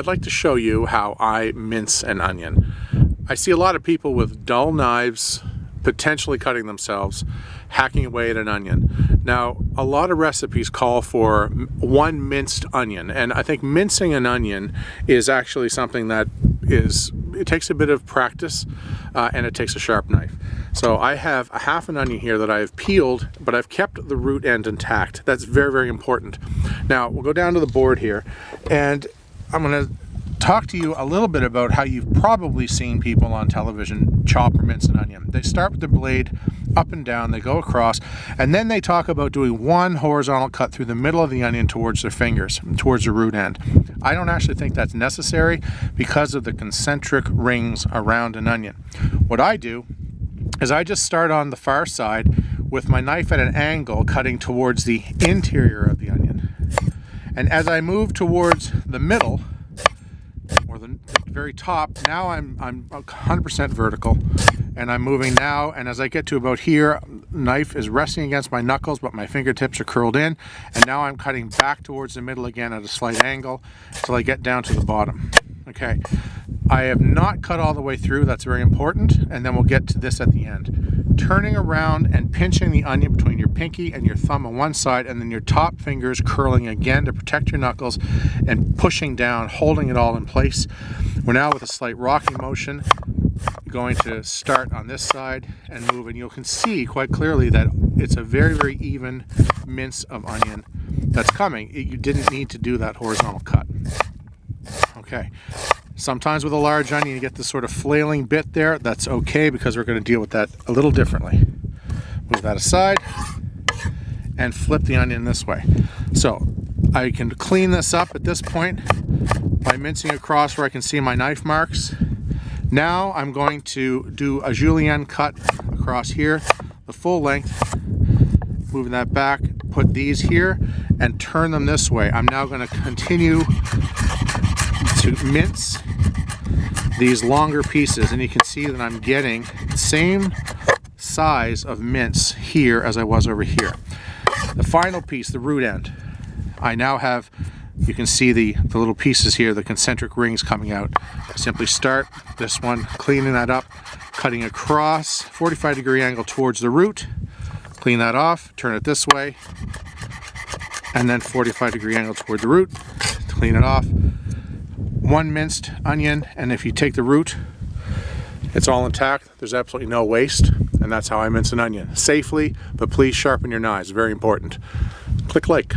I'd like to show you how I mince an onion. I see a lot of people with dull knives potentially cutting themselves, hacking away at an onion. Now, a lot of recipes call for one minced onion, and I think mincing an onion is actually something that it takes a bit of practice and it takes a sharp knife. So I have a half an onion here that I have peeled, but I've kept the root end intact. That's very, very important. Now, we'll go down to the board here, and I'm going to talk to you a little bit about how you've probably seen people on television chop or mince an onion. They start with the blade up and down, they go across, and then they talk about doing one horizontal cut through the middle of the onion towards their fingers, towards the root end. I don't actually think that's necessary because of the concentric rings around an onion. What I do is I just start on the far side with my knife at an angle, cutting towards the interior of the onion. And as I move towards the middle, or the very top, now I'm 100% vertical, and I'm moving now, and as I get to about here, knife is resting against my knuckles, but my fingertips are curled in, and now I'm cutting back towards the middle again at a slight angle until I get down to the bottom. Okay, I have not cut all the way through, that's very important, and then we'll get to this at the end. Turning around and pinching the onion between your pinky and your thumb on one side, and then your top fingers curling again to protect your knuckles, and pushing down, holding it all in place. We're now with a slight rocking motion going to start on this side and move, and you can see quite clearly that it's a very, very even mince of onion that's coming. You didn't need to do that horizontal cut. Okay, sometimes with a large onion you get this sort of flailing bit there. That's okay, because we're going to deal with that a little differently. Move that aside and flip the onion this way. So I can clean this up at this point by mincing across where I can see my knife marks. Now I'm going to do a julienne cut across here, the full length, moving that back, put these here and turn them this way. I'm now going to continue to mince these longer pieces, and you can see that I'm getting the same size of mince here as I was over here. The final piece, the root end, I now have, you can see the little pieces here, the concentric rings coming out. I simply start this one, cleaning that up, cutting across 45-degree angle towards the root, clean that off, turn it this way, and then 45-degree angle toward the root, clean it off. One minced onion, and if you take the root, it's all intact. There's absolutely no waste, and that's how I mince an onion. Safely, but please sharpen your knives, very important. Click like.